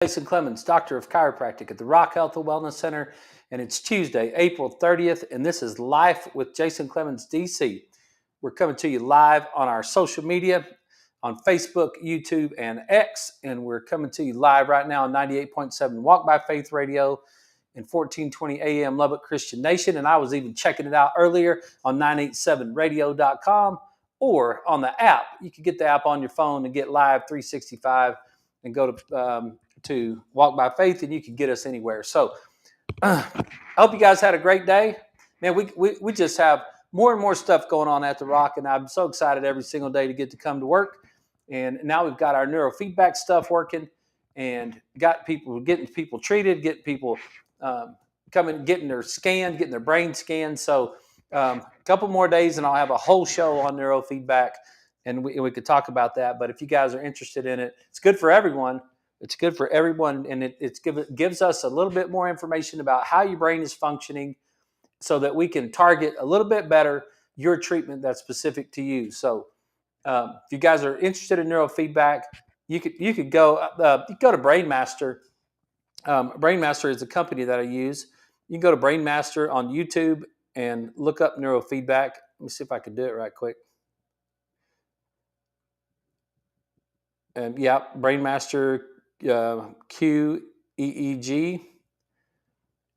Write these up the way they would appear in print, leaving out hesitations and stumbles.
Jason Clemmons, Doctor of Chiropractic at the Rock Health and Wellness Center, and it's Tuesday, April 30th, and this is Life with Jason Clemmons, DC. We're coming to you live on our social media, on Facebook, YouTube, and X, and we're coming to you live right now on 98.7 Walk by Faith Radio and 1420 AM Lubbock Christian Nation, and I was even checking it out earlier on 987radio.com or on the app. You can get the app on your phone and get live 365 and go to Walk by Faith, and you can get us anywhere. So I hope you guys had a great day. Man, we just have more and more stuff going on at the Rock, and I'm so excited every single day to get to come to work. And now we've got our neurofeedback stuff working, and getting people treated, getting people getting their scanned, getting their brain scanned. So a couple more days, and I'll have a whole show on neurofeedback, and we could talk about that. But if you guys are interested in it, it's good for everyone. It's good for everyone, and it gives us a little bit more information about how your brain is functioning so that we can target a little bit better your treatment that's specific to you. So if you guys are interested in neurofeedback, you could go to BrainMaster. BrainMaster is a company that I use. You can go to BrainMaster on YouTube and look up neurofeedback. Let me see if I can do it right quick. And yeah, BrainMaster QEEG,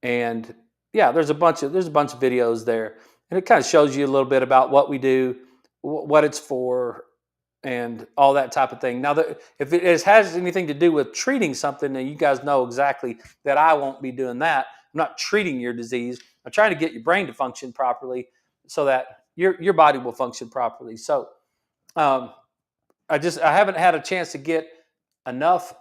and yeah, there's a bunch of videos there, and it kind of shows you a little bit about what we do, what it's for, and all that type of thing. Now, if it has anything to do with treating something, then you guys know exactly that I won't be doing that. I'm not treating your disease. I'm trying to get your brain to function properly so that your body will function properly. So I haven't had a chance to get enough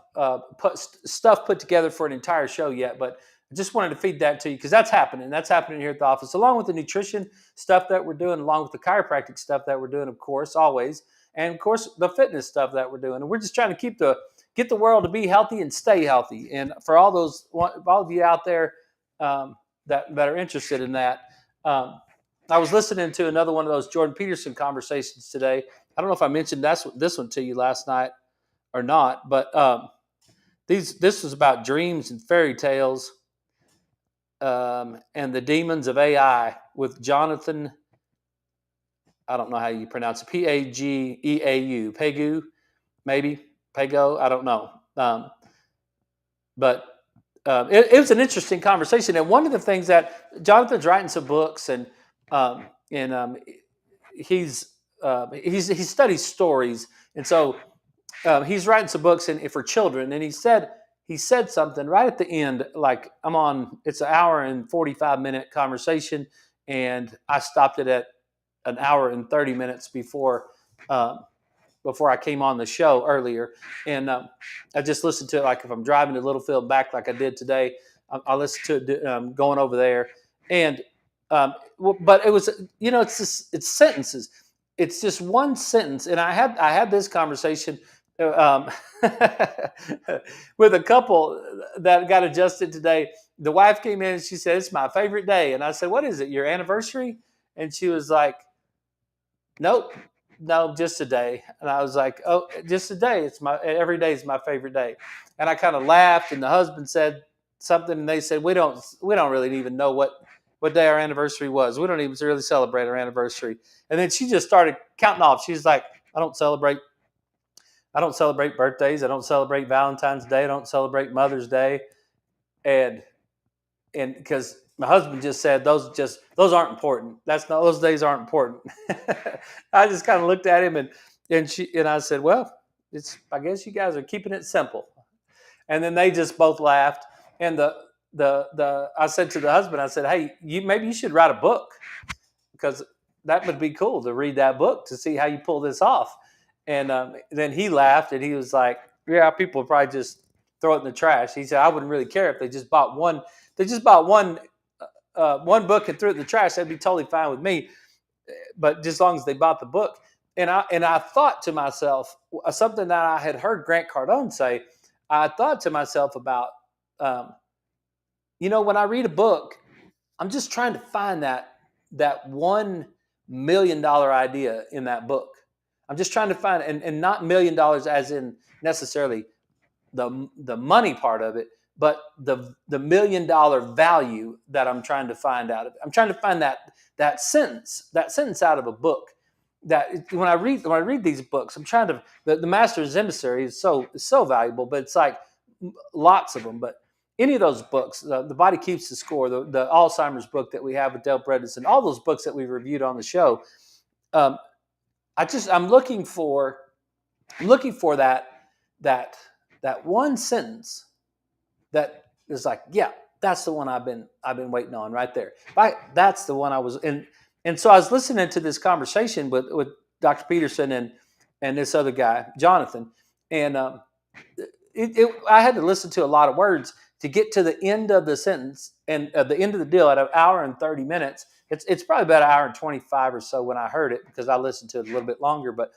stuff put together for an entire show yet, but I just wanted to feed that to you because that's happening. That's happening here at the office, along with the nutrition stuff that we're doing, along with the chiropractic stuff that we're doing, of course, always, and of course the fitness stuff that we're doing. And we're just trying to get the world to be healthy and stay healthy. And for all of you out there that are interested in that, I was listening to another one of those Jordan Peterson conversations today. I don't know if I mentioned this one to you last night or not, but this was about dreams and fairy tales and the demons of AI with Jonathan. I don't know how you pronounce it. Pageau, Pegu, maybe Pago. I don't know. But it was an interesting conversation. And one of the things that Jonathan's writing some books, and he studies stories, and so he's writing some books for children. And he said something right at the end, like it's an hour and 45-minute conversation, and I stopped it at an hour and 30 minutes before I came on the show earlier. And I just listened to it, like if I'm driving to Littlefield back like I did today, I listen to it going over there. And but it was, it's sentences. It's just one sentence. And I had this conversation with a couple that got adjusted today. The wife came in and she said, "It's my favorite day." And I said, "What is it, your anniversary?" And she was like, "Nope, no, just a day." And I was like, "Oh, just a day. Every day is my favorite day." And I kind of laughed, and the husband said something, and they said, we don't really even know what day our anniversary was. We don't even really celebrate our anniversary." And then she just started counting off. She's like, I don't celebrate birthdays. I don't celebrate Valentine's Day. I don't celebrate Mother's Day. And because my husband just said those aren't important. Those days aren't important. I just kind of looked at him and I said, "Well, I guess you guys are keeping it simple." And then they just both laughed. And I said to the husband, I said, "Hey, maybe you should write a book, because that would be cool to read that book to see how you pull this off." And then he laughed, and he was like, "Yeah, people would probably just throw it in the trash." He said, "I wouldn't really care if they just bought one. One book and threw it in the trash. That'd be totally fine with me. But just as long as they bought the book." And I thought to myself something that I had heard Grant Cardone say. I thought to myself about, when I read a book, I'm just trying to find that $1 million idea in that book. I'm just trying to find, and not $1 million as in necessarily the money part of it, but the $1 million value that I'm trying to find out of it. I'm trying to find that sentence out of a book. That when I read these books, I'm trying to the Master's Emissary is so valuable, but it's like lots of them. But any of those books, the Body Keeps the Score, the Alzheimer's book that we have with Dale Bredesen, all those books that we've reviewed on the show, um, I'm looking for that one sentence that is like, yeah, that's the one I've been waiting on right there. That's the one I was in. And so I was listening to this conversation with Dr. Peterson and this other guy, Jonathan, and I had to listen to a lot of words to get to the end of the sentence and the end of the deal at an hour and 30 minutes. It's probably about an hour and 25 or so when I heard it, because I listened to it a little bit longer. But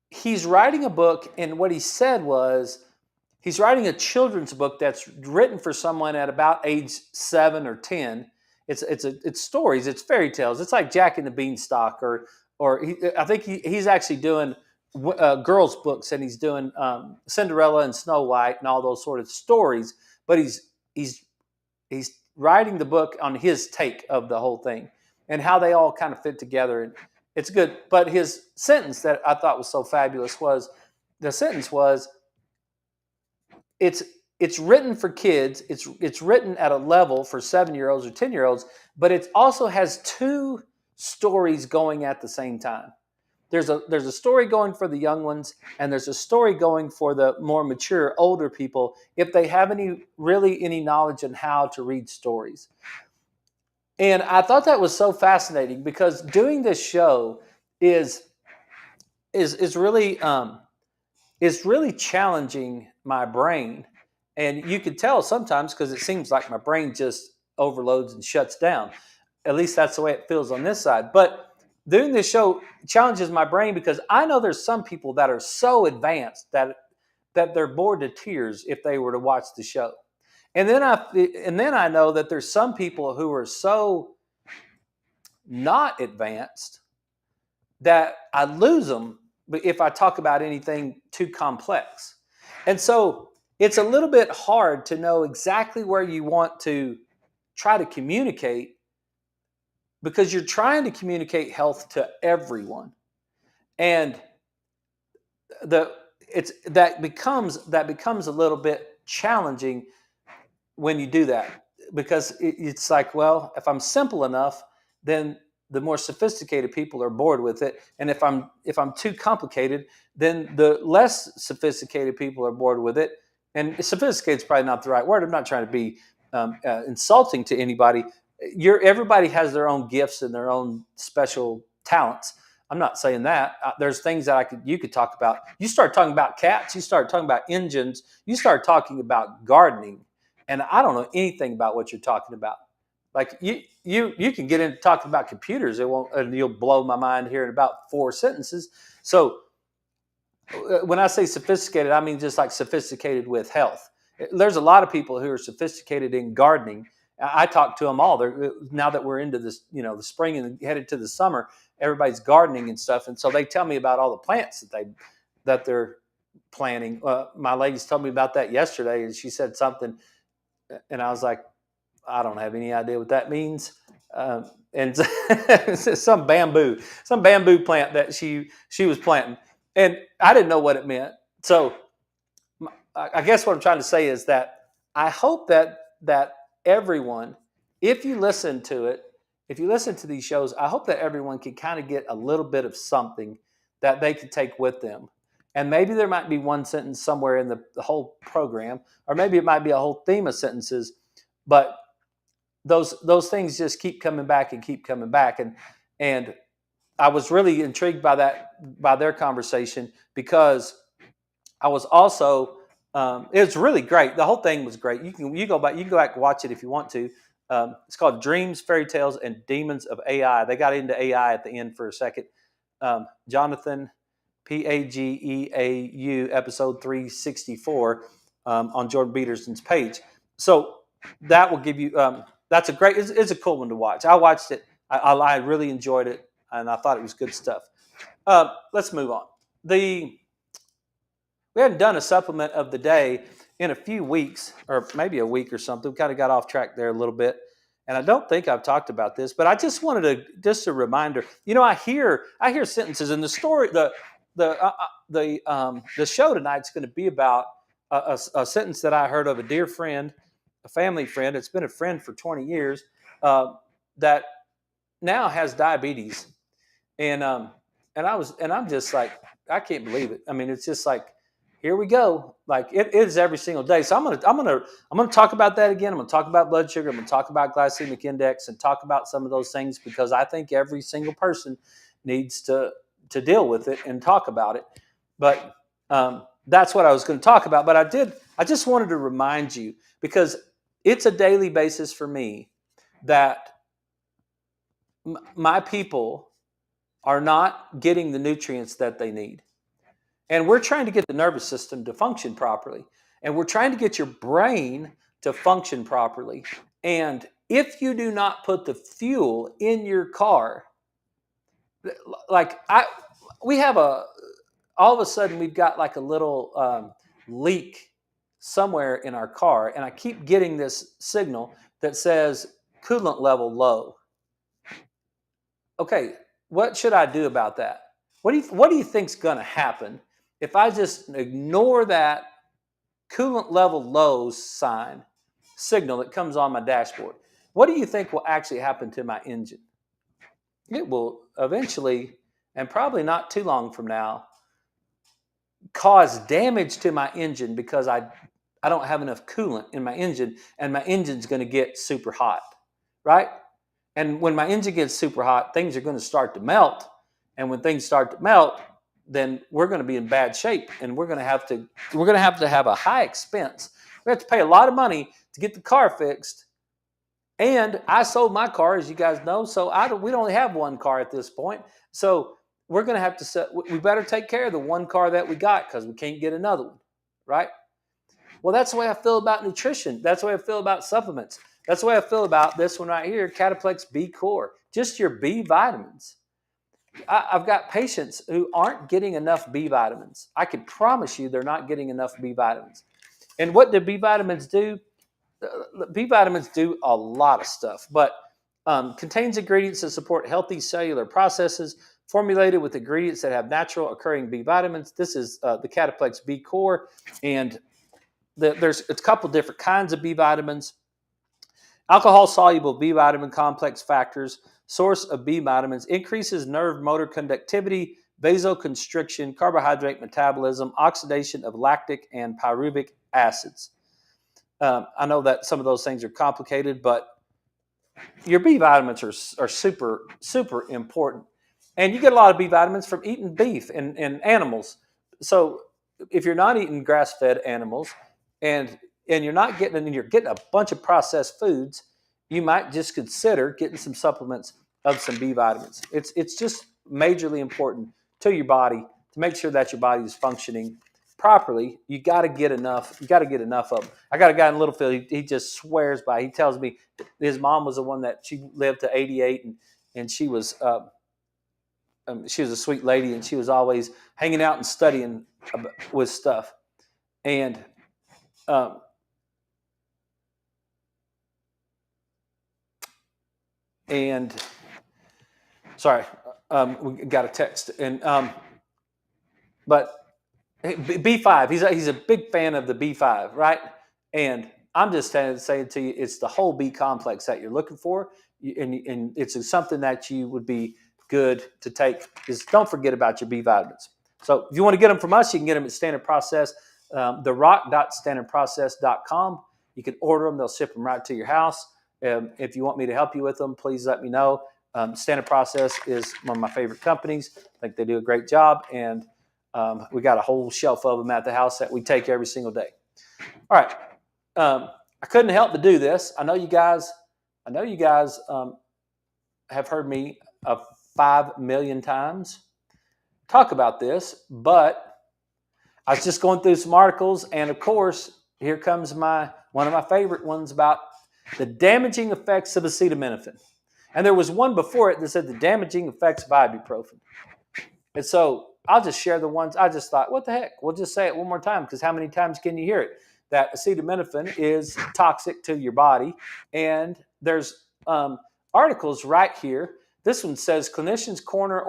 he's writing a book, and what he said was he's writing a children's book that's written for someone at about age 7 or 10. It's stories, it's fairy tales. It's like Jack and the Beanstalk, I think he's actually doing girls' books, and he's doing Cinderella and Snow White and all those sort of stories. But he's writing the book on his take of the whole thing and how they all kind of fit together. And it's good. But his sentence that I thought was so fabulous was it's written for kids. It's written at a level for 7-year-olds or 10-year-olds, but it also has two stories going at the same time. There's a story going for the young ones, and there's a story going for the more mature, older people, if they have any knowledge on how to read stories. And I thought that was so fascinating, because doing this show is really challenging my brain. And you could tell sometimes, because it seems like my brain just overloads and shuts down. At least that's the way it feels on this side. But doing this show challenges my brain, because I know there's some people that are so advanced that they're bored to tears if they were to watch the show. And then I know that there's some people who are so not advanced that I lose them if I talk about anything too complex. And so it's a little bit hard to know exactly where you want to try to communicate, because you're trying to communicate health to everyone. And that becomes a little bit challenging when you do that, because it's like, well, if I'm simple enough, then the more sophisticated people are bored with it, and if I'm too complicated, then the less sophisticated people are bored with it. And sophisticated is probably not the right word. I'm not trying to be insulting to anybody. Everybody has their own gifts and their own special talents. I'm not saying that. There's things that you could talk about. You start talking about cats, you start talking about engines, you start talking about gardening, and I don't know anything about what you're talking about. Like you can get into talking about computers, and you'll blow my mind here in about 4 sentences. So when I say sophisticated, I mean just like sophisticated with health. There's a lot of people who are sophisticated in gardening. I talk to them all. Now that we're into this, the spring and headed to the summer, everybody's gardening and stuff, and so they tell me about all the plants that they're planting. My ladies told me about that yesterday, and she said something, and I was like, I don't have any idea what that means. And some bamboo plant that she was planting, and I didn't know what it meant. So I guess what I'm trying to say is that I hope that everyone, if you listen to these shows, I hope that everyone can kind of get a little bit of something that they can take with them. And maybe there might be one sentence somewhere in the whole program, or maybe it might be a whole theme of sentences, but those things just keep coming back and keep coming back. And I was really intrigued by their conversation, because I was also it was really great. The whole thing was great. You can go back and watch it if you want to. It's called Dreams, Fairy Tales, and Demons of AI. They got into AI at the end for a second. Jonathan, Pageau, episode 364 on Jordan Peterson's page. So that will give you. That's it's a cool one to watch. I watched it. I really enjoyed it, and I thought it was good stuff. Let's move on. the we hadn't done a supplement of the day in a few weeks, or maybe a week or something. We kind of got off track there a little bit, and I don't think I've talked about this, but I just wanted a reminder. I hear sentences in the story. The show tonight's going to be about a sentence that I heard of a dear friend, a family friend. It's been a friend for 20 years that now has diabetes, and I'm just like, I can't believe it. I mean, it's just like, here we go. Like it is every single day. So I'm gonna talk about that again. I'm gonna talk about blood sugar. I'm gonna talk about glycemic index and talk about some of those things because I think every single person needs to deal with it and talk about it. But that's what I was going to talk about. But I just wanted to remind you because it's a daily basis for me that my people are not getting the nutrients that they need. And we're trying to get the nervous system to function properly. And we're trying to get your brain to function properly. And if you do not put the fuel in your car, we have all of a sudden we've got like a little leak somewhere in our car. And I keep getting this signal that says coolant level low. Okay, what should I do about that? What do you think's going to happen if I just ignore that coolant level low signal that comes on my dashboard? What do you think will actually happen to my engine? It will eventually, and probably not too long from now, cause damage to my engine because I don't have enough coolant in my engine, and my engine's going to get super hot, right? And when my engine gets super hot, things are going to start to melt. And when things start to melt, then we're going to be in bad shape, and we're going to have to have a high expense. We have to pay a lot of money to get the car fixed. And I sold my car, as you guys know, so we only have one car at this point. So we're going to have to we better take care of the one car that we got because we can't get another one, right? Well, that's the way I feel about nutrition. That's the way I feel about supplements. That's the way I feel about this one right here, Cataplex B Core, just your B vitamins. I've got patients who aren't getting enough B vitamins. I can promise you they're not getting enough B vitamins. And what do B vitamins do? B vitamins do a lot of stuff, but contains ingredients that support healthy cellular processes, formulated with ingredients that have natural occurring B vitamins. This is the Cataplex B Core, and there's a couple different kinds of B vitamins. Alcohol-soluble B vitamin complex factors, source of B vitamins, increases nerve motor conductivity, vasoconstriction, carbohydrate metabolism, oxidation of lactic and pyruvic acids. I know that some of those things are complicated, but your B vitamins are super, super important. And you get a lot of B vitamins from eating beef and animals. So if you're not eating grass-fed animals and you're getting a bunch of processed foods, you might just consider getting some supplements of some B vitamins. It's just majorly important to your body to make sure that your body is functioning properly. You got to get enough. You got to get enough of them. I got a guy in Littlefield. He just swears by. He tells me his mom was the one that she lived to 88, and she was a sweet lady, and she was always hanging out and studying with stuff. And sorry, we got a text, and but B5, he's a big fan of the B5, right? And I'm just saying to you, it's the whole B complex that you're looking for, and it's something that you would be good to take. Is don't forget about your B vitamins. So if you want to get them from us, you can get them at Standard Process, therock.standardprocess.com. You can order them; they'll ship them right to your house. If you want me to help you with them, please let me know. Standard Process is one of my favorite companies. I think they do a great job, and we got a whole shelf of them at the house that we take every single day. All right. I couldn't help but do this. I know you guys have heard me 5 million times talk about this, but I was just going through some articles, and of course, here comes one of my favorite ones about the damaging effects of acetaminophen. And there was one before it that said the damaging effects of ibuprofen. And so I'll just share the ones I just thought, what the heck? We'll just say it one more time, because how many times can you hear it? That acetaminophen is toxic to your body. And there's articles right here. This one says Clinicians Corner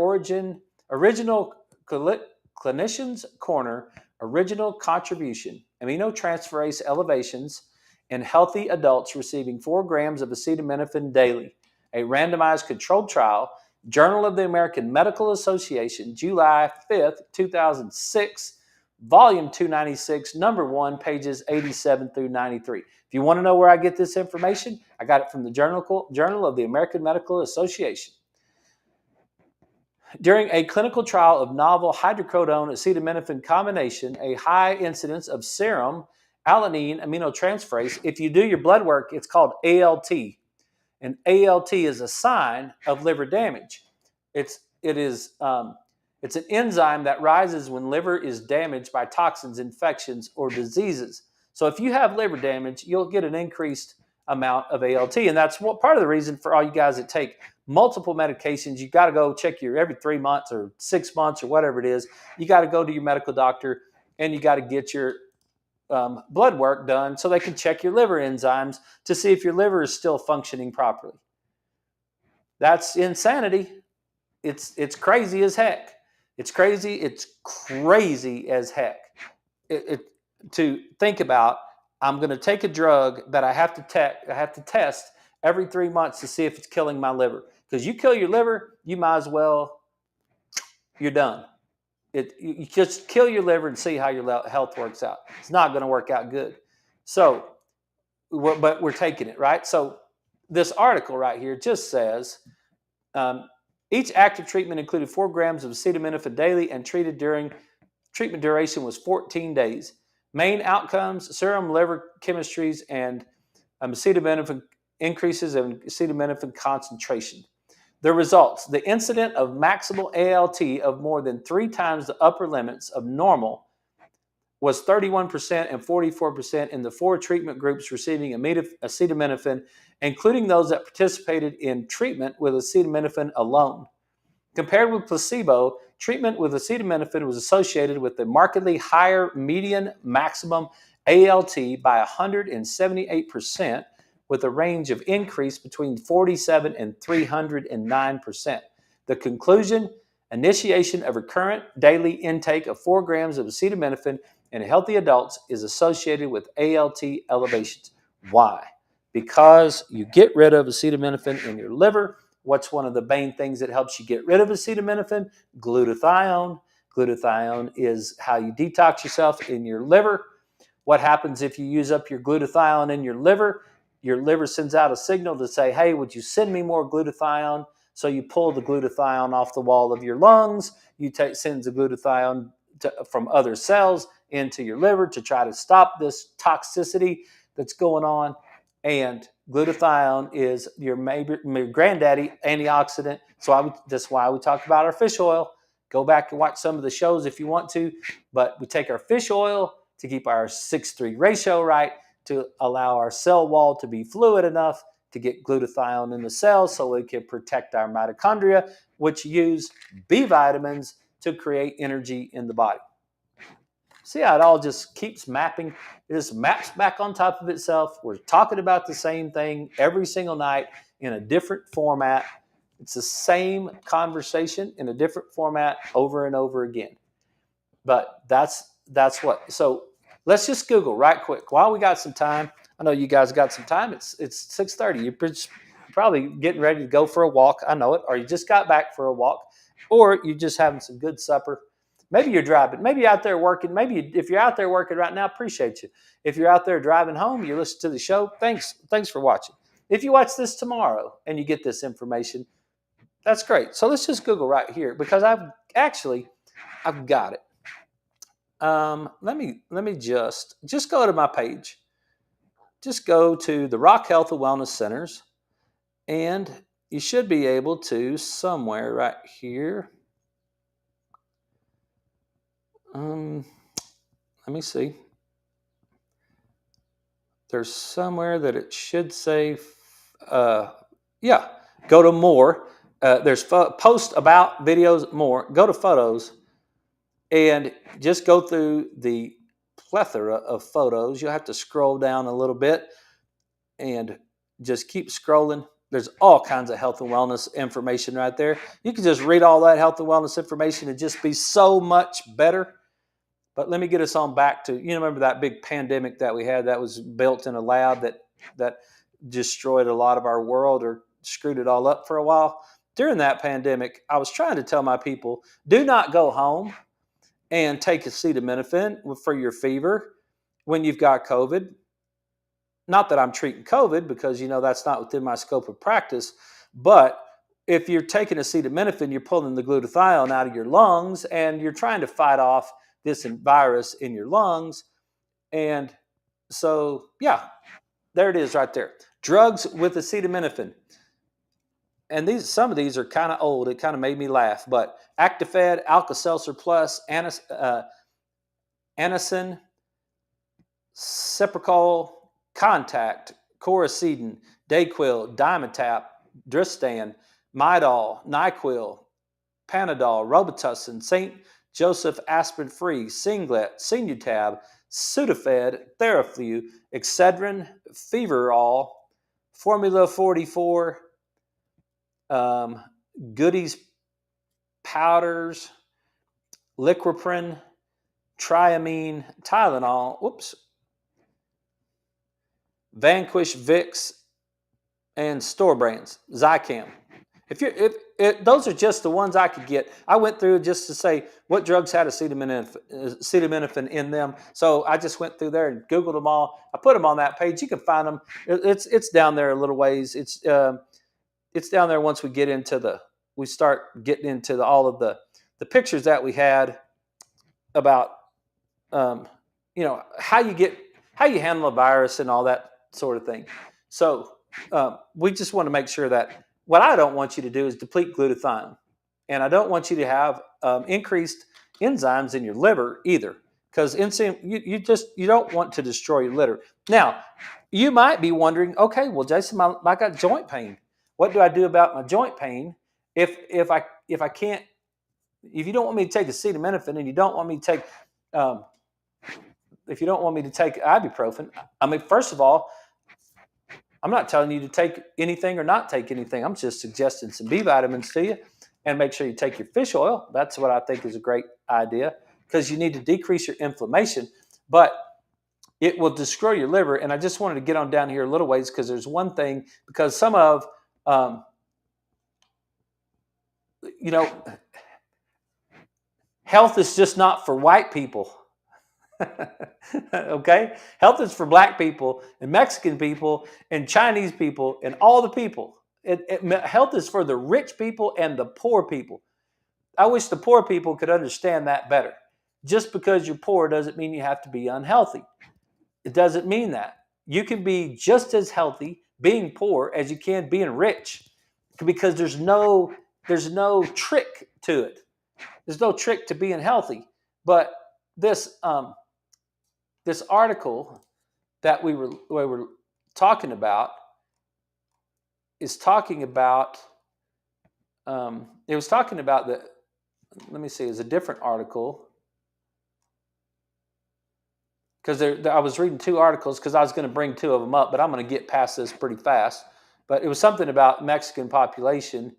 Clinicians Corner original contribution, aminotransferase elevations in healthy adults receiving 4 grams of acetaminophen daily, a randomized controlled trial, Journal of the American Medical Association, July 5th, 2006, volume 296, number 1, pages 87 through 93. If you want to know where I get this information, I got it from the Journal of the American Medical Association. During a clinical trial of novel hydrocodone acetaminophen combination, a high incidence of serum alanine aminotransferase, if you do your blood work, it's called ALT. And ALT is a sign of liver damage. It's an enzyme that rises when liver is damaged by toxins, infections, or diseases. So if you have liver damage, you'll get an increased amount of ALT. And that's part of the reason for all you guys that take multiple medications. You got to go check your every 3 months or 6 months or whatever it is. You got to go to your medical doctor, and you got to get your blood work done so they can check your liver enzymes to see if your liver is still functioning properly. That's insanity. It's crazy as heck. It's crazy as heck. To think about, I'm going to take a drug that I have to test every 3 months to see if it's killing my liver. Because you kill your liver, you might as well, you're done. You just kill your liver and see how your health works out. It's not going to work out good. So, but we're taking it, right? So this article right here just says, each active treatment included 4 grams of acetaminophen daily, and treatment duration was 14 days. Main outcomes: serum liver chemistries and acetaminophen increases in acetaminophen concentration. The results: the incidence of maximal ALT of more than 3 times the upper limits of normal was 31% and 44% in the 4 treatment groups receiving acetaminophen, including those that participated in treatment with acetaminophen alone. Compared with placebo, treatment with acetaminophen was associated with a markedly higher median maximum ALT by 178%, with a range of increase between 47 and 309%. The conclusion: initiation of recurrent daily intake of 4 grams of acetaminophen in healthy adults is associated with ALT elevations. Why? Because you get rid of acetaminophen in your liver. What's one of the main things that helps you get rid of acetaminophen? Glutathione. Glutathione is how you detox yourself in your liver. What happens if you use up your glutathione in your liver? Your liver sends out a signal to say, hey, would you send me more glutathione? So you pull the glutathione off the wall of your lungs. You send the glutathione from other cells into your liver to try to stop this toxicity that's going on. And glutathione is your granddaddy antioxidant. So that's why we talk about our fish oil. Go back and watch some of the shows if you want to. But we take our fish oil to keep our 6:3 ratio right, to allow our cell wall to be fluid enough to get glutathione in the cells so we can protect our mitochondria, which use B vitamins to create energy in the body. See how it all just keeps mapping? It just maps back on top of itself. We're talking about the same thing every single night in a different format. It's the same conversation in a different format over and over again. But that's what. So let's just Google right quick while we got some time. I know you guys got some time. It's 6:30. You're probably getting ready to go for a walk. I know it. Or you just got back for a walk. Or you're just having some good supper. Maybe you're driving. Maybe you're out there working. Maybe if you're out there working right now, appreciate you. If you're out there driving home, you listen to the show, thanks for watching. If you watch this tomorrow and you get this information, that's great. So let's just Google right here, because I've got it. Let me just go to my page. Just go to the Rock Health and Wellness Centers, and you should be able to somewhere right here. Let me see. There's somewhere that it should say, go to more. There's post about videos, more. Go to photos. and just go through the plethora of photos. You'll have to scroll down a little bit and just keep scrolling. There's all kinds of health and wellness information right there. You can just read all that health and wellness information and just be so much better. But let me get us on back to, remember that big pandemic that we had that was built in a lab that destroyed a lot of our world or screwed it all up for a while. During that pandemic, I was trying to tell my people, do not go home and take acetaminophen for your fever when you've got COVID. Not that I'm treating COVID, because that's not within my scope of practice, but if you're taking acetaminophen, you're pulling the glutathione out of your lungs and you're trying to fight off this virus in your lungs. And so, yeah, there it is right there. Drugs with acetaminophen. And some of these are kind of old. It kind of made me laugh. But Actifed, Alka-Seltzer Plus, Anacin, Ciprocol, Contact, Coricidin, Dayquil, Dimetapp, Dristan, Midol, Nyquil, Panadol, Robitussin, St. Joseph Aspirin Free, Singlet, Sinutab, Sudafed, Theraflu, Excedrin, Feverol, Formula 44, Goodies powders, Liquiprin, Triamine, Tylenol, Vanquish, Vicks, and store brands, Zicam. Those are just the ones I could get. I went through just to say what drugs had acetaminophen in them. So I just went through there and Googled them all. I put them on that page. You can find them. It's down there a little ways. It's down there once we start getting into all of the pictures that we had about how you handle a virus and all that sort of thing. So we just want to make sure that what I don't want you to do is deplete glutathione, and I don't want you to have increased enzymes in your liver either, because insulin you don't want to destroy your liver. Now, you might be wondering, okay, well, Jason, I got joint pain. What do I do about my joint pain if I can't? If you don't want me to take acetaminophen and you don't want me to take if you don't want me to take ibuprofen, I mean, first of all, I'm not telling you to take anything or not take anything. I'm just suggesting some B vitamins to you, and make sure you take your fish oil. That's what I think is a great idea, because you need to decrease your inflammation, but it will destroy your liver. And I just wanted to get on down here a little ways, because there's one thing, because some of, health is just not for white people. Okay? Health is for black people and Mexican people and Chinese people and all the people. Health is for the rich people and the poor people. I wish the poor people could understand that better. Just because you're poor doesn't mean you have to be unhealthy. It doesn't mean that. You can be just as healthy being poor as you can being rich, because there's no trick to it. There's no trick to being healthy. But this article that we were talking about is talking about it was talking about the, let me see, it's a different article, because I was reading two articles because I was going to bring two of them up, but I'm going to get past this pretty fast. But it was something about Mexican population.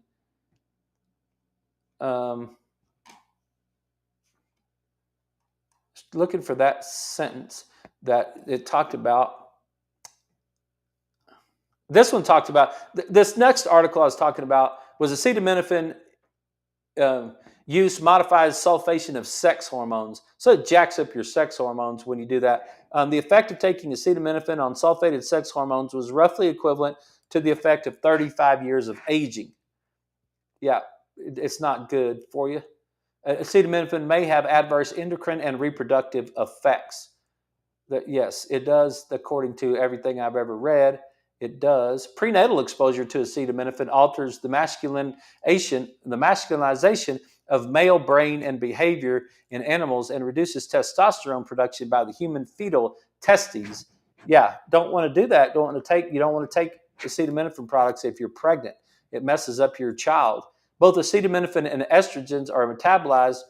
Looking for that sentence that it talked about. This one talked about, this next article I was talking about was acetaminophen use modifies sulfation of sex hormones. So it jacks up your sex hormones when you do that. The effect of taking acetaminophen on sulfated sex hormones was roughly equivalent to the effect of 35 years of aging. Yeah, it's not good for you. Acetaminophen may have adverse endocrine and reproductive effects. Yes, it does, according to everything I've ever read. It does. Prenatal exposure to acetaminophen alters the masculinization of male brain and behavior in animals and reduces testosterone production by the human fetal testes. Yeah, don't want to do that. You don't want to take acetaminophen products if you're pregnant. It messes up your child. Both acetaminophen and estrogens are metabolized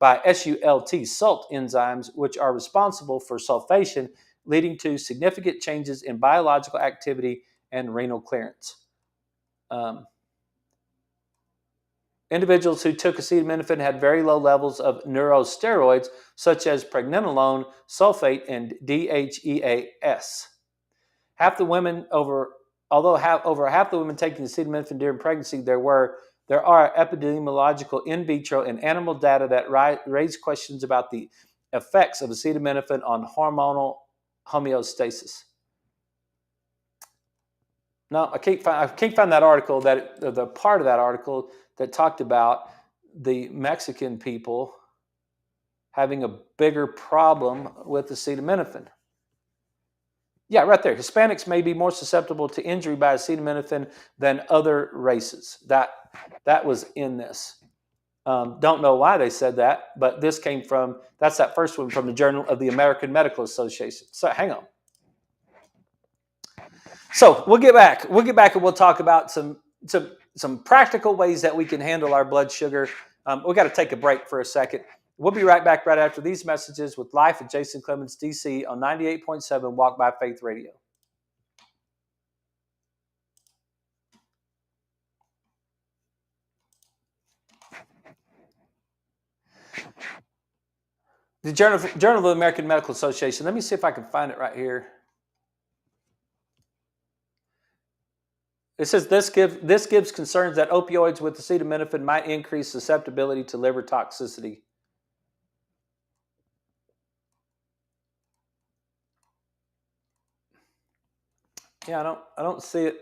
by SULT enzymes, which are responsible for sulfation, leading to significant changes in biological activity and renal clearance. Individuals who took acetaminophen had very low levels of neurosteroids, such as pregnenolone, sulfate, and DHEAS. Although over half the women taking acetaminophen during pregnancy, there are epidemiological in vitro and animal data that raise questions about the effects of acetaminophen on hormonal homeostasis. No, I can't find that article, the part of that article that talked about the Mexican people having a bigger problem with acetaminophen. Yeah, right there. Hispanics may be more susceptible to injury by acetaminophen than other races. That was in this. Don't know why they said that, but that's that first one from the Journal of the American Medical Association. So hang on. So we'll get back and we'll talk about some practical ways that we can handle our blood sugar. We got to take a break for a second. We'll be right back right after these messages with Life with Jason Clemmons, DC on 98.7 Walk by Faith Radio. The Journal of the American Medical Association. Let me see if I can find it right here. It says this gives concerns that opioids with acetaminophen might increase susceptibility to liver toxicity. Yeah, I don't see it.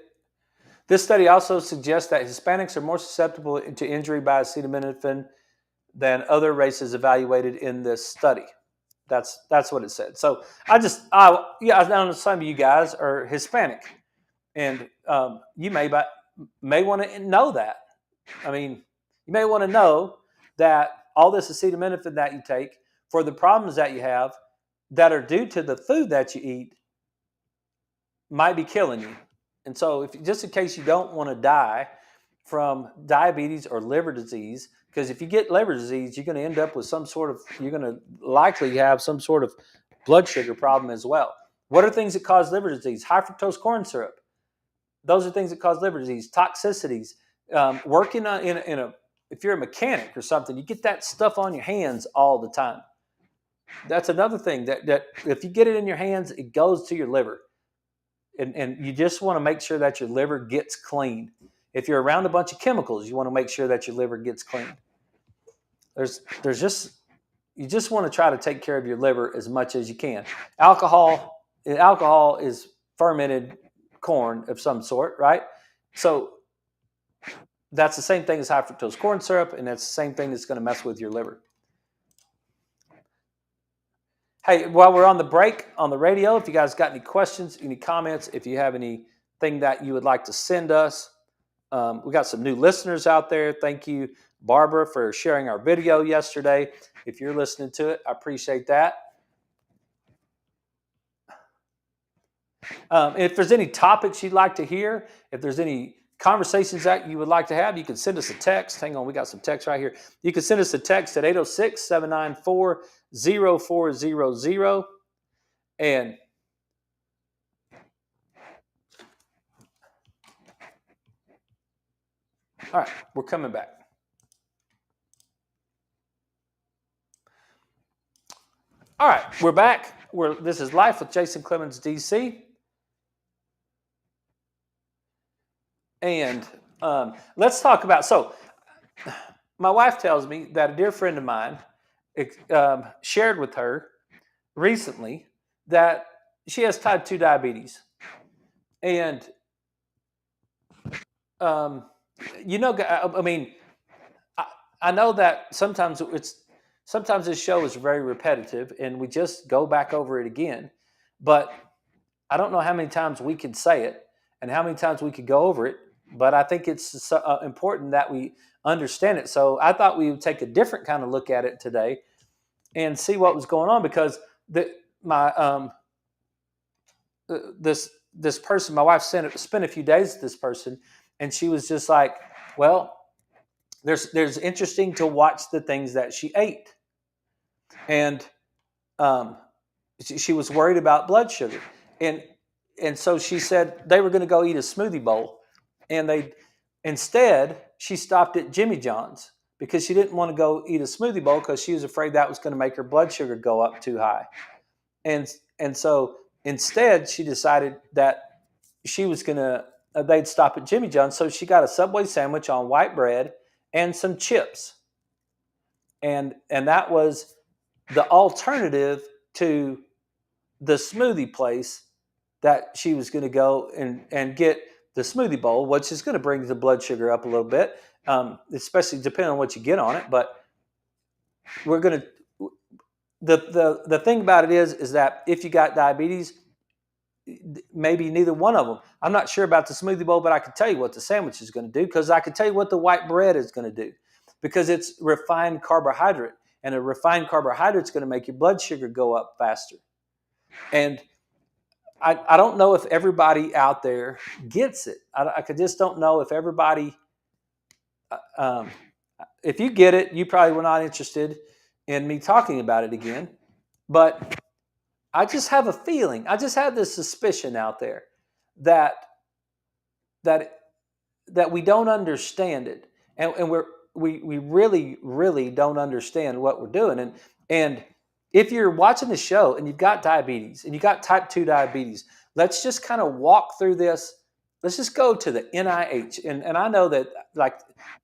This study also suggests that Hispanics are more susceptible to injury by acetaminophen than other races evaluated in this study. That's what it said. So I know some of you guys are Hispanic, and you may want to know that. I mean, you may want to know that all this acetaminophen that you take for the problems that you have that are due to the food that you eat might be killing you. And so just in case you don't want to die from diabetes or liver disease, because if you get liver disease, you're going to end up with you're going to likely have some sort of blood sugar problem as well. What are things that cause liver disease? High fructose corn syrup. Those are things that cause liver disease. Toxicities. Working if you're a mechanic or something, you get that stuff on your hands all the time. That's another thing that if you get it in your hands, it goes to your liver. And you just want to make sure that your liver gets clean. If you're around a bunch of chemicals, you want to make sure that your liver gets clean. You just want to try to take care of your liver as much as you can. Alcohol is fermented corn of some sort, right? So that's the same thing as high fructose corn syrup, and that's the same thing that's going to mess with your liver. Hey, while we're on the break on the radio, if you guys got any questions, any comments, if you have anything that you would like to send us, we got some new listeners out there. Thank you, Barbara, for sharing our video yesterday. If you're listening to it, I appreciate that. If there's any topics you'd like to hear, if there's any conversations that you would like to have, you can send us a text. Hang on, we got some text right here. You can send us a text at 806-794-0400. And all right, we're coming back. All right, we're back. This is Life with Jason Clemmons, DC. And let's talk about, my wife tells me that a dear friend of mine shared with her recently that she has type 2 diabetes. And, I know that sometimes this show is very repetitive and we just go back over it again, but I don't know how many times we could say it and how many times we could go over it, but I think it's important that we understand it. So I thought we would take a different kind of look at it today and see what was going on, because this person, my wife spent a few days with this person, and she was just like, well, there's interesting to watch the things that she ate. and um, she was worried about blood sugar, and and so she said they were going to go eat a smoothie bowl, and they instead she stopped at Jimmy John's because she didn't want to go eat a smoothie bowl because she was afraid that was going to make her blood sugar go up too high, and and so instead she decided that she was going to they'd stop at Jimmy John's, so she got a Subway sandwich on white bread and some chips, and that was the alternative to the smoothie place that she was going to go and get the smoothie bowl, which is going to bring the blood sugar up a little bit, especially depending on what you get on it. But we're going to the thing about it is that if you got diabetes, maybe neither one of them. I'm not sure about the smoothie bowl, but I can tell you what the sandwich is going to do because I can tell you what the white bread is going to do because it's refined carbohydrate, and a refined carbohydrate is going to make your blood sugar go up faster. And I don't know if everybody out there gets it. I just don't know if everybody, um, if you get it, you probably were not interested in me talking about it again. But I just have a feeling, I just have this suspicion out there that that that we don't understand it, and we really don't understand what we're doing. And if you're watching the show and you've got diabetes and you got type 2 diabetes, let's just kind of walk through this. Let's just go to the NIH, and I know that like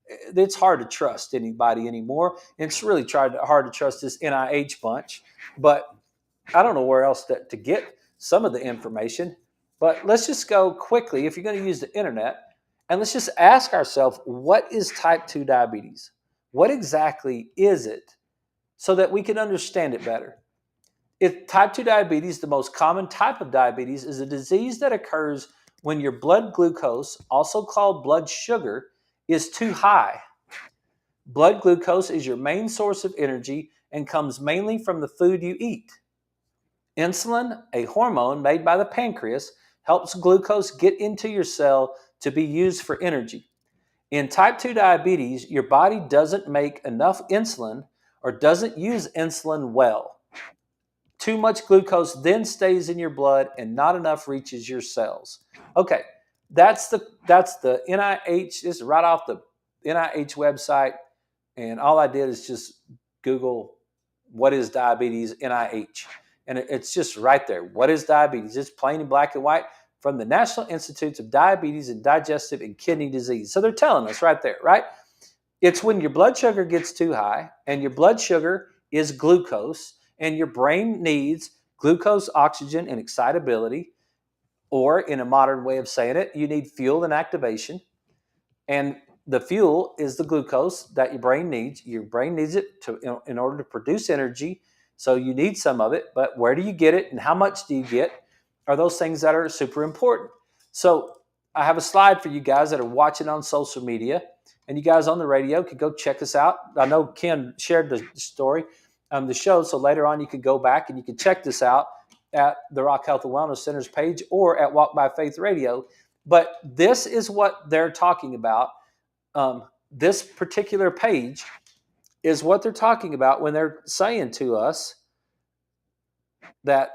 it's hard to trust anybody anymore. It's really hard to trust this NIH bunch, but I don't know where else to get some of the information. But let's just go quickly, if you're going to use the internet, and let's just ask ourselves, what is type 2 diabetes? What exactly is it so that we can understand it better? If type 2 diabetes, the most common type of diabetes, is a disease that occurs when your blood glucose, also called blood sugar, is too high. Blood glucose is your main source of energy and comes mainly from the food you eat. Insulin, a hormone made by the pancreas, helps glucose get into your cell to be used for energy. In type 2 diabetes, your body doesn't make enough insulin or doesn't use insulin well. Too much glucose then stays in your blood and not enough reaches your cells. Okay, that's the NIH. This is right off the NIH website, and all I did is just Google what is diabetes NIH, and it's just right there. What is diabetes? It's plain in black and white from the National Institutes of Diabetes and Digestive and Kidney Disease. So they're telling us right there, right? It's when your blood sugar gets too high, and your blood sugar is glucose, and your brain needs glucose, oxygen, and excitability, or in a modern way of saying it, you need fuel and activation. And the fuel is the glucose that your brain needs. Your brain needs it in order to produce energy. So you need some of it, but where do you get it and how much do you get are those things that are super important. So I have a slide for you guys that are watching on social media, and you guys on the radio can go check us out. I know Ken shared the story, the show, so later on you can go back and you can check this out at the Rock Health and Wellness Center's page or at Walk by Faith Radio. But this is what they're talking about. This particular page is what they're talking about when they're saying to us that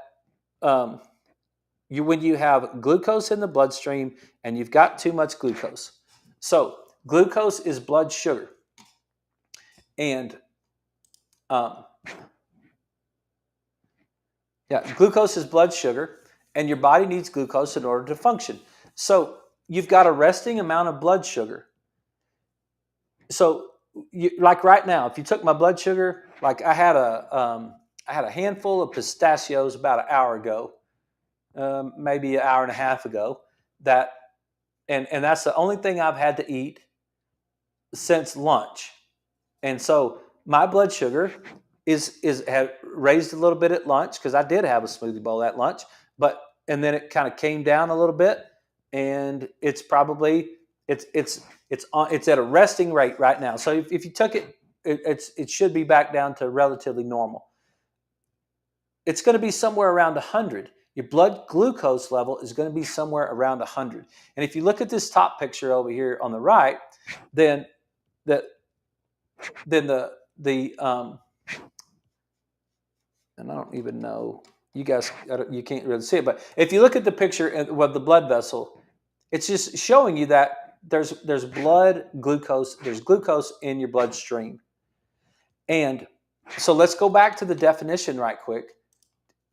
when you have glucose in the bloodstream and you've got too much glucose. So glucose is blood sugar. And glucose is blood sugar, and your body needs glucose in order to function. So you've got a resting amount of blood sugar. So like right now, if you took my blood sugar, like I had a handful of pistachios about an hour ago, maybe an hour and a half ago, and that's the only thing I've had to eat since lunch. And so my blood sugar is had raised a little bit at lunch because I did have a smoothie bowl at lunch, and then it kind of came down a little bit, and it's probably it's at a resting rate right now. So if you took it, it should be back down to relatively normal. It's going to be somewhere around 100. Your blood glucose level is going to be somewhere around 100. And if you look at this top picture over here on the right, then the and I don't even know, you guys, you can't really see it, but if you look at the picture of the blood vessel, it's just showing you that there's blood glucose, there's glucose in your bloodstream. And so let's go back to the definition right quick,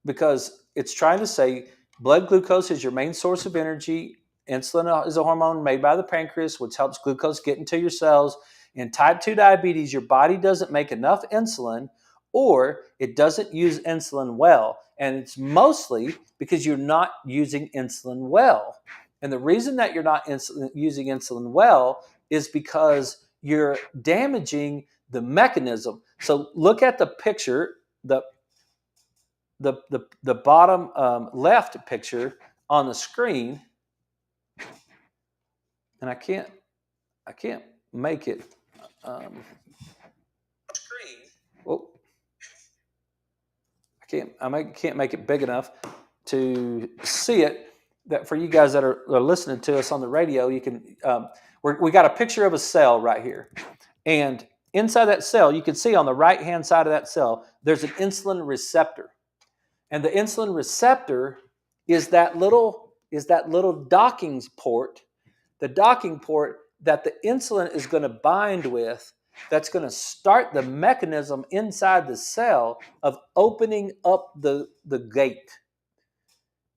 because it's trying to say blood glucose is your main source of energy. Insulin is a hormone made by the pancreas, which helps glucose get into your cells. In type 2 diabetes, your body doesn't make enough insulin, or it doesn't use insulin well. And it's mostly because you're not using insulin well. And the reason that you're not using insulin well is because you're damaging the mechanism. So look at the picture, the bottom left picture on the screen, and I can't make it. Screen. Oh, I can't make it big enough to see it. That for you guys that are listening to us on the radio, you can. We got a picture of a cell right here, and inside that cell, you can see on the right hand side of that cell, there's an insulin receptor. And the insulin receptor is that little docking port, the docking port that the insulin is going to bind with, that's going to start the mechanism inside the cell of opening up the gate.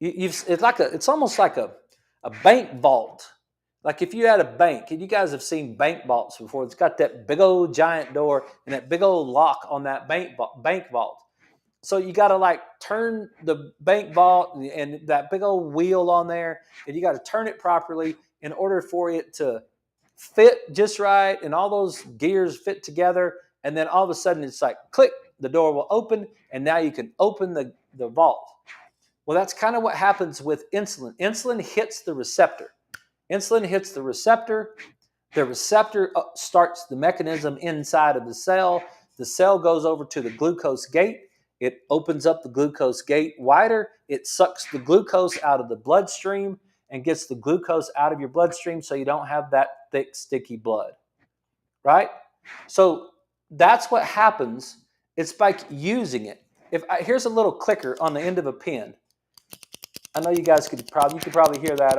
It's almost like a bank vault. Like if you had a bank, and you guys have seen bank vaults before, it's got that big old giant door and that big old lock on that bank vault. So you got to turn the bank vault and that big old wheel on there, and you got to turn it properly in order for it to fit just right, and all those gears fit together. And then all of a sudden it's like click, the door will open, and now you can open the vault. Well, that's kind of what happens with insulin. Insulin hits the receptor. Insulin hits the receptor. The receptor starts the mechanism inside of the cell. The cell goes over to the glucose gate. It opens up the glucose gate wider. It sucks the glucose out of the bloodstream and gets the glucose out of your bloodstream so you don't have that thick, sticky blood, right? So that's what happens. It's by using it. Here's a little clicker on the end of a pen. I know you guys could probably hear that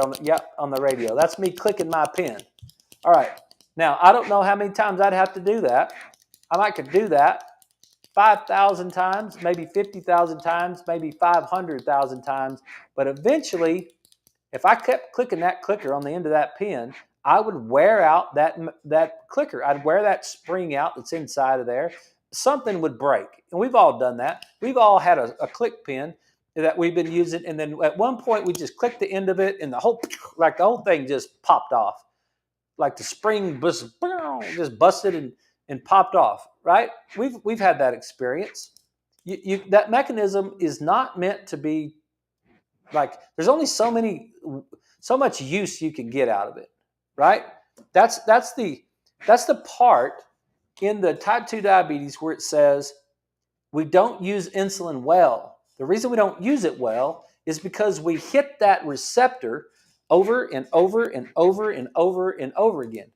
on the radio. That's me clicking my pen. All right. Now, I don't know how many times I'd have to do that. I might could do that 5,000 times, maybe 50,000 times, maybe 500,000 times. But eventually, if I kept clicking that clicker on the end of that pen, I would wear out that clicker. I'd wear that spring out that's inside of there. Something would break. And we've all done that. We've all had a click pen that we've been using. And then at one point, we just clicked the end of it, and the whole thing just popped off. Like the spring just busted and popped off, right? We've had that experience. That mechanism is not meant to be there's only so much use you can get out of it, right? That's the part in the type 2 diabetes where it says we don't use insulin well. The reason we don't use it well is because we hit that receptor over and over and over and over and over again.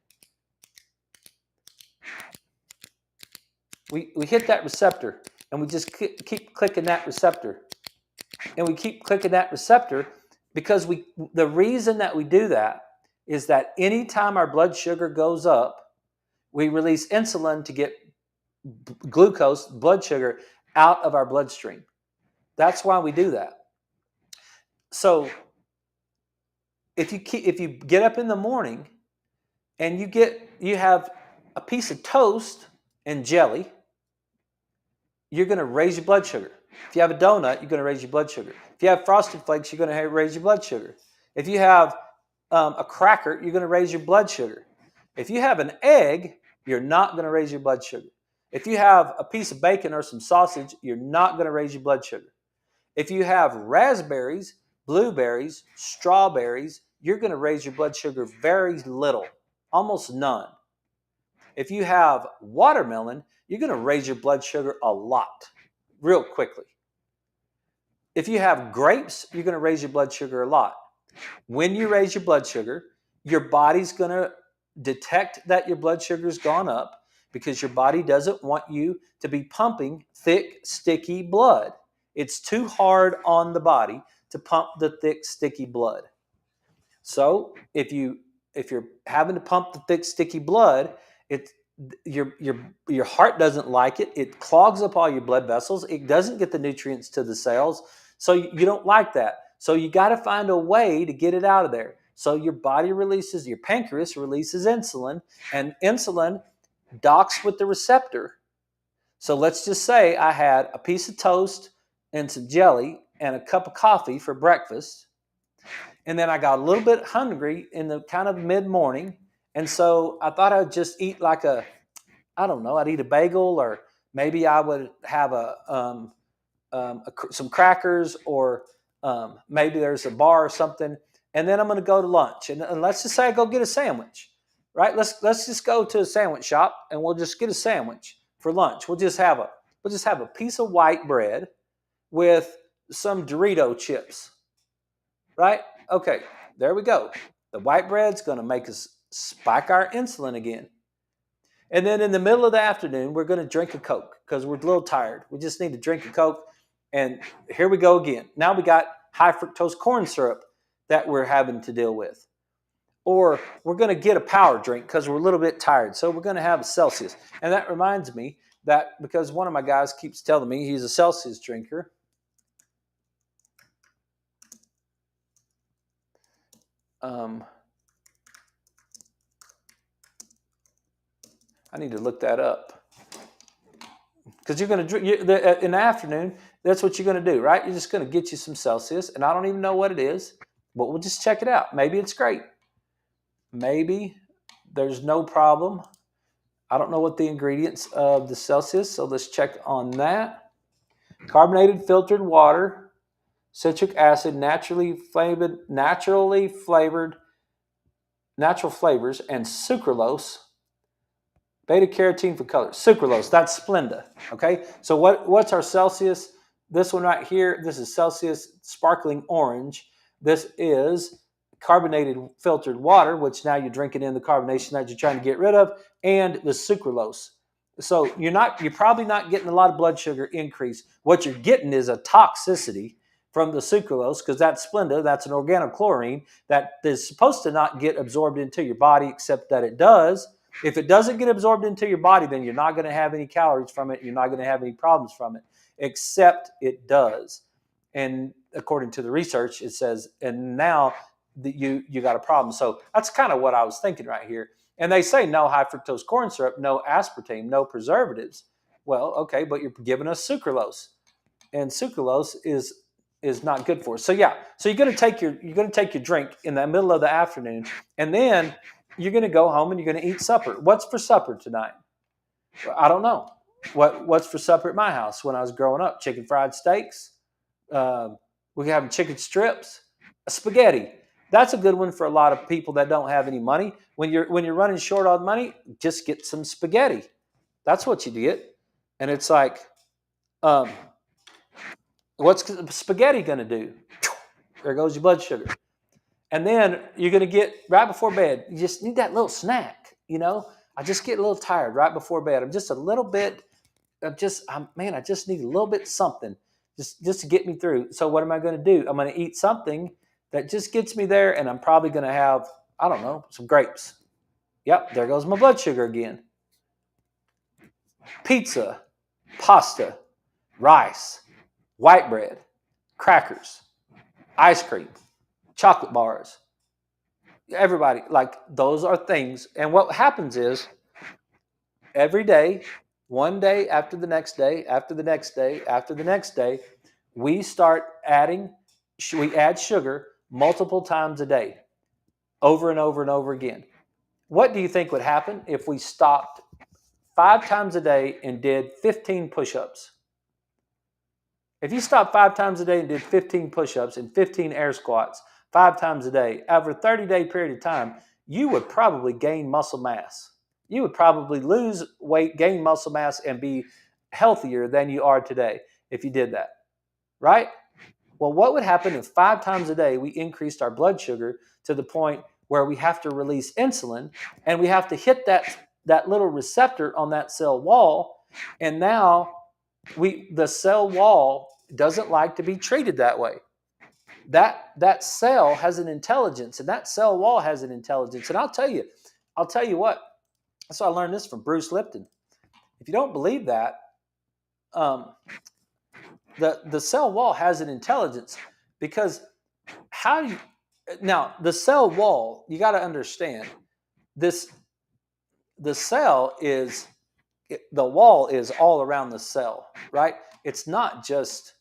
We hit that receptor, and we just keep clicking that receptor. And we keep clicking that receptor because the reason that we do that is that anytime our blood sugar goes up, we release insulin to get glucose, blood sugar, out of our bloodstream. That's why we do that. So if you get up in the morning and you have a piece of toast and jelly, you're going to raise your blood sugar. If you have a donut, you're going to raise your blood sugar. If you have Frosted Flakes, you're going to raise your blood sugar. If you have a cracker, you're going to raise your blood sugar. If you have an egg, you're not going to raise your blood sugar. If you have a piece of bacon or some sausage, you're not going to raise your blood sugar. If you have raspberries, blueberries, strawberries, you're going to raise your blood sugar very little, almost none. If you have watermelon, you're going to raise your blood sugar a lot, real quickly. If you have grapes, you're going to raise your blood sugar a lot. When you raise your blood sugar, your body's going to detect that your blood sugar's gone up because your body doesn't want you to be pumping thick, sticky blood. It's too hard on the body to pump the thick, sticky blood. So if you're having to pump the thick, sticky blood, it your heart doesn't like it. It clogs up all your blood vessels. It doesn't get the nutrients to the cells. So you don't like that. So you got to find a way to get it out of there. So your body releases, your pancreas releases insulin, and insulin docks with the receptor. So let's just say I had a piece of toast and some jelly and a cup of coffee for breakfast. And then I got a little bit hungry in the kind of mid-morning. And so I thought I'd just eat like I don't know, I'd eat a bagel, or maybe I would have some crackers, or maybe there's a bar or something. And then I'm going to go to lunch. And let's just say I go get a sandwich, right? Let's just go to a sandwich shop and we'll just get a sandwich for lunch. We'll just have a piece of white bread with some Dorito chips, right? Okay, there we go. The white bread's going to make us spike our insulin again. And then in the middle of the afternoon, we're going to drink a Coke because we're a little tired. We just need to drink a Coke. And here we go again. Now we got high fructose corn syrup that we're having to deal with. Or we're going to get a power drink because we're a little bit tired. So we're going to have a Celsius. And that reminds me that because one of my guys keeps telling me he's a Celsius drinker. I need to look that up. Because you're going to drink in the afternoon, that's what you're going to do, right? You're just going to get you some Celsius, and I don't even know what it is, but we'll just check it out. Maybe it's great. Maybe there's no problem. I don't know what the ingredients of the Celsius, so let's check on that. Carbonated filtered water, citric acid, natural flavors, and sucralose. Beta carotene for color. Sucralose, that's Splenda. Okay, so what's our Celsius? This one right here, this is Celsius sparkling orange. This is carbonated filtered water, which now you're drinking in the carbonation that you're trying to get rid of, and the sucralose. So you're probably not getting a lot of blood sugar increase. What you're getting is a toxicity from the sucralose, because that's Splenda, that's an organochlorine that is supposed to not get absorbed into your body, except that it does. If it doesn't get absorbed into your body, then you're not going to have any calories from it. You're not going to have any problems from it, except it does. And according to the research, it says, and now that you got a problem. So that's kind of what I was thinking right here. And they say no high fructose corn syrup, no aspartame, no preservatives. Well, okay, but you're giving us sucralose, and sucralose is not good for us. So yeah, so you're going to take your drink in the middle of the afternoon, and then you're going to go home and you're going to eat supper. What's for supper tonight? I don't know. What's for supper at my house when I was growing up? Chicken fried steaks. We have chicken strips, spaghetti. That's a good one for a lot of people that don't have any money. When you're running short on money, just get some spaghetti. That's what you get. And it's like, what's spaghetti going to do? There goes your blood sugar. And then you're going to get right before bed. You just need that little snack, I just get a little tired right before bed. I'm just a little bit. I just need a little bit something just to get me through. So what am I going to do? I'm going to eat something that just gets me there, and I'm probably going to have, I don't know, some grapes. Yep, there goes my blood sugar again. Pizza, pasta, rice, white bread, crackers, ice cream, chocolate bars. Everybody, like, those are things. And what happens is every day, one day after the next day, after the next day, after the next day, we add sugar multiple times a day, over and over and over again. What do you think would happen if we stopped 5 times a day and did 15 push-ups? If you stopped 5 times a day and did 15 push-ups and 15 air squats 5 times a day, over a 30-day period of time, you would probably gain muscle mass. You would probably lose weight, gain muscle mass, and be healthier than you are today if you did that, right? Well, what would happen if 5 times a day we increased our blood sugar to the point where we have to release insulin, and we have to hit that little receptor on that cell wall, and now the cell wall doesn't like to be treated that way. That cell has an intelligence, and that cell wall has an intelligence. And I'll tell you what. So I learned this from Bruce Lipton. If you don't believe that, um, the cell wall has an intelligence, because how do you now the cell wall? You got to understand this. The cell is the wall is all around the cell, right? It's not just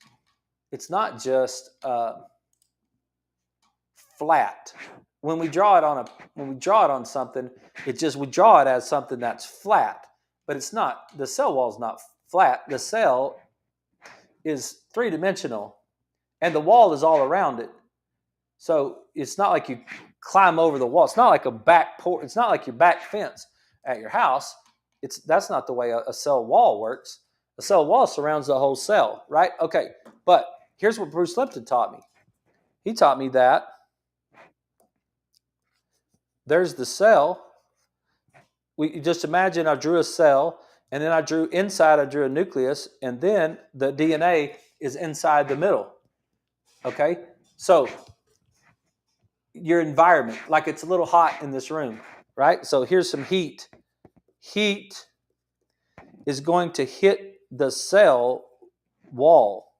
flat. When we draw it on something, we draw it as something that's flat, but it's not. The cell wall is not flat. The cell is three-dimensional, and the wall is all around it. So it's not like you climb over the wall. It's not like a back porch. It's not like your back fence at your house. That's not the way a cell wall works. A cell wall surrounds the whole cell, right? Okay, but here's what Bruce Lipton taught me. He taught me that there's the cell. We just imagine I drew a cell, and then I drew a nucleus, and then the DNA is inside the middle. Okay, so your environment, like it's a little hot in this room, right? So here's some heat. Heat is going to hit the cell wall.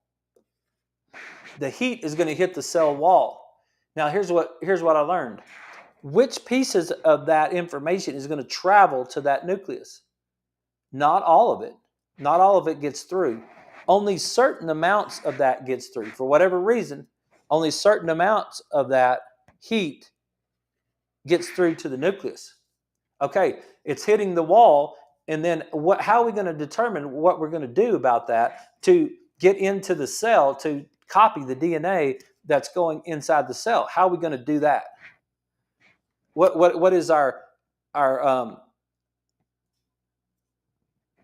The heat is going to hit the cell wall. Now here's what I learned. Which pieces of that information is going to travel to that nucleus? Not all of it. Not all of it gets through. Only certain amounts of that gets through. For whatever reason, only certain amounts of that heat gets through to the nucleus. Okay, it's hitting the wall, and then how are we going to determine what we're going to do about that to get into the cell to copy the DNA that's going inside the cell? How are we going to do that? What is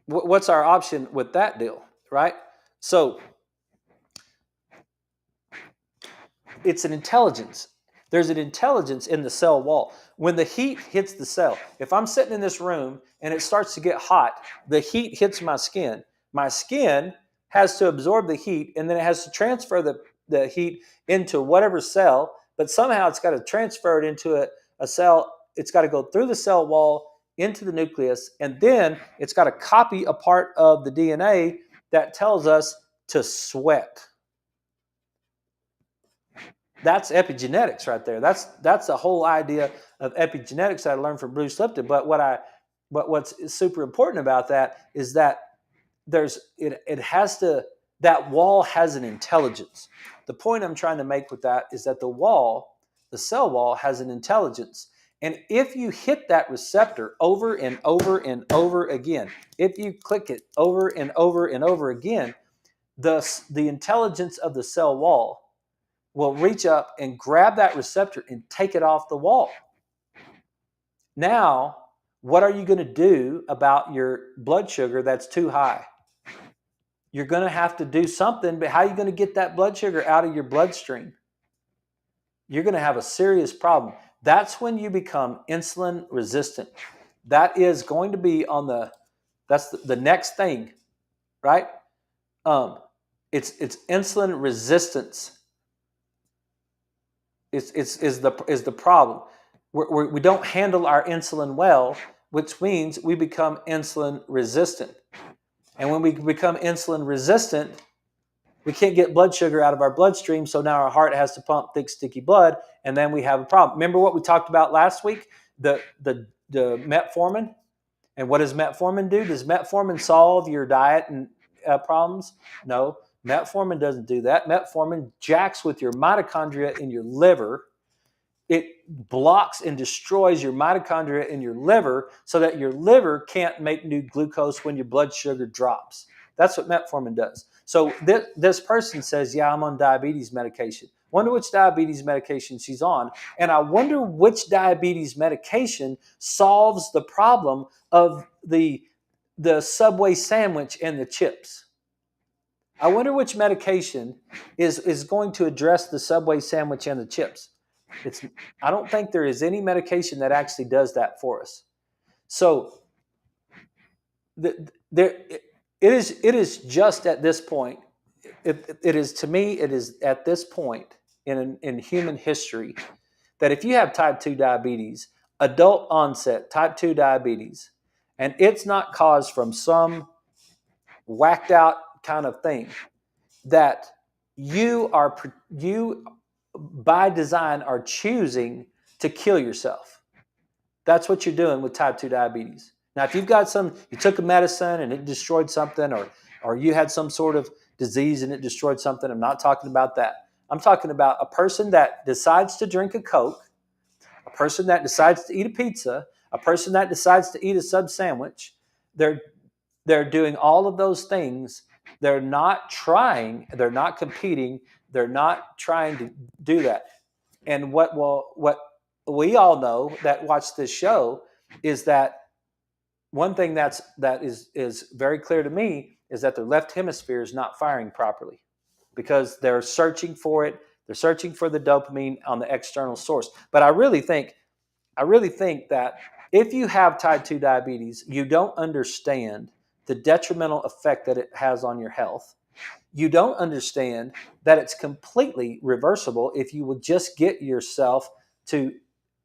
what's our option with that deal, right? So it's an intelligence. There's an intelligence in the cell wall. When the heat hits the cell, if I'm sitting in this room and it starts to get hot, the heat hits my skin. My skin has to absorb the heat, and then it has to transfer the heat into whatever cell, but somehow it's got to transfer it into a cell. It's got to go through the cell wall into the nucleus, and then it's got to copy a part of the DNA that tells us to sweat. That's epigenetics right there. That's the whole idea of epigenetics that I learned from Bruce Lipton. But what's super important about that is that that wall has an intelligence. The point I'm trying to make with that is that the cell wall has an intelligence. And if you hit that receptor over and over and over again, if you click it over and over and over again, the intelligence of the cell wall will reach up and grab that receptor and take it off the wall. Now, what are you going to do about your blood sugar that's too high? You're going to have to do something, but how are you going to get that blood sugar out of your bloodstream? You're going to have a serious problem. That's when you become insulin resistant. That is going to be that's the next thing, right? It's insulin resistance. Is the problem. We don't handle our insulin well, which means we become insulin resistant. And when we become insulin resistant, we can't get blood sugar out of our bloodstream, so now our heart has to pump thick, sticky blood, and then we have a problem. Remember what we talked about last week? The metformin? And what does metformin do? Does metformin solve your diet and problems? No, metformin doesn't do that. Metformin jacks with your mitochondria in your liver. It blocks and destroys your mitochondria in your liver so that your liver can't make new glucose when your blood sugar drops. That's what metformin does. So this person says, yeah, I'm on diabetes medication. Wonder which diabetes medication she's on. And I wonder which diabetes medication solves the problem of the Subway sandwich and the chips. I wonder which medication is going to address the Subway sandwich and the chips. I don't think there is any medication that actually does that for us. So it is just at this point, it is, to me, it is at this point in human history that if you have type 2 diabetes, adult onset type 2 diabetes, and it's not caused from some whacked out kind of thing, that you by design are choosing to kill yourself. That's what you're doing with type 2 diabetes. Now, if you've got you took a medicine and it destroyed something, or you had some sort of disease and it destroyed something, I'm not talking about that. I'm talking about a person that decides to drink a Coke, a person that decides to eat a pizza, a person that decides to eat a sub sandwich. They're doing all of those things. They're not trying, they're not competing, they're not trying to do that. And what we all know that watch this show is that one thing that is very clear to me is that their left hemisphere is not firing properly because they're searching for it. They're searching for the dopamine on the external source. But I really think that if you have type 2 diabetes, you don't understand the detrimental effect that it has on your health. You don't understand that it's completely reversible if you would just get yourself to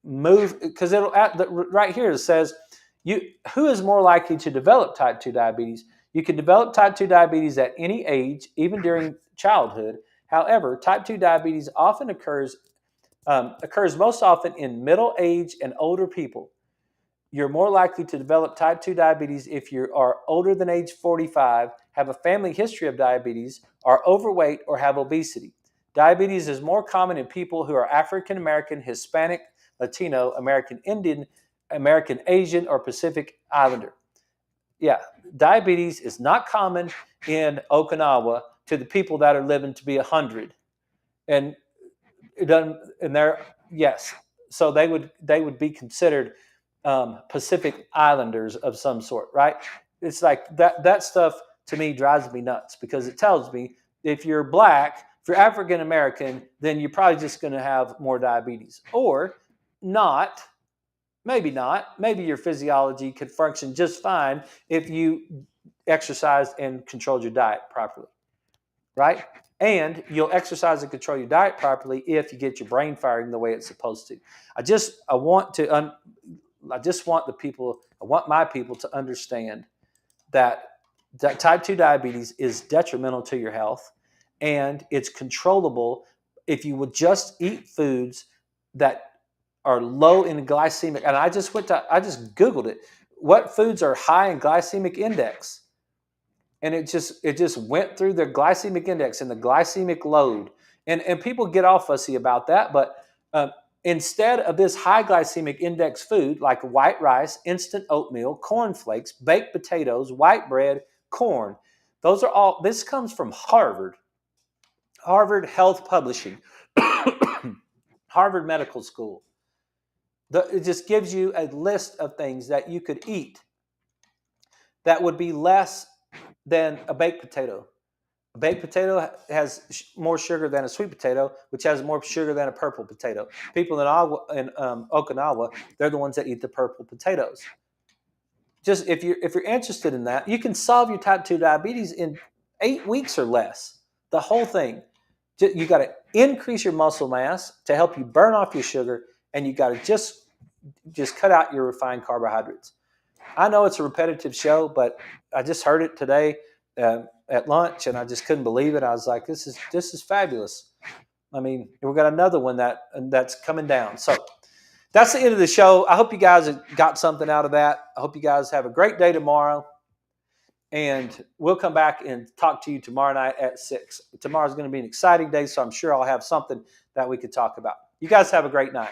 move, because right here it says who is more likely to develop type 2 diabetes. You can develop type 2 diabetes at any age, even during childhood. However, type 2 diabetes often occurs most often in middle age and older people. You're more likely to develop type 2 diabetes if you are older than age 45, have a family history of diabetes, are overweight, or have obesity. Diabetes is more common in people who are African American, Hispanic, Latino, American Indian, American Asian, or Pacific Islander. Yeah, diabetes is not common in Okinawa to the people that are living to be 100. And it doesn't, and they're, yes, so they would be considered Pacific Islanders of some sort, right? It's like that stuff to me drives me nuts because it tells me if you're black, if you're African American, then you're probably just going to have more diabetes, or not. Maybe not. Maybe your physiology could function just fine if you exercised and controlled your diet properly, right? And you'll exercise and control your diet properly if you get your brain firing the way it's supposed to. I want my people to understand that type 2 diabetes is detrimental to your health, and it's controllable if you would just eat foods that are low in glycemic. And I just Googled it. What foods are high in glycemic index? And it just went through the glycemic index and the glycemic load. And people get all fussy about that, but instead of this high glycemic index food like white rice, instant oatmeal, cornflakes, baked potatoes, white bread, corn, this comes from Harvard Health Publishing, Harvard Medical School. It just gives you a list of things that you could eat that would be less than a baked potato. A baked potato has more sugar than a sweet potato, which has more sugar than a purple potato. People in Okinawa, they're the ones that eat the purple potatoes. Just if you're interested in that, you can solve your type 2 diabetes in 8 weeks or less. The whole thing. You got to increase your muscle mass to help you burn off your sugar, and you got to just cut out your refined carbohydrates. I know it's a repetitive show, but I just heard it today at lunch, and I just couldn't believe it. I was like, this is fabulous. I mean, we've got another one that's coming down. So that's the end of the show. I hope you guys got something out of that. I hope you guys have a great day tomorrow. And we'll come back and talk to you tomorrow night at 6. Tomorrow's going to be an exciting day, so I'm sure I'll have something that we could talk about. You guys have a great night.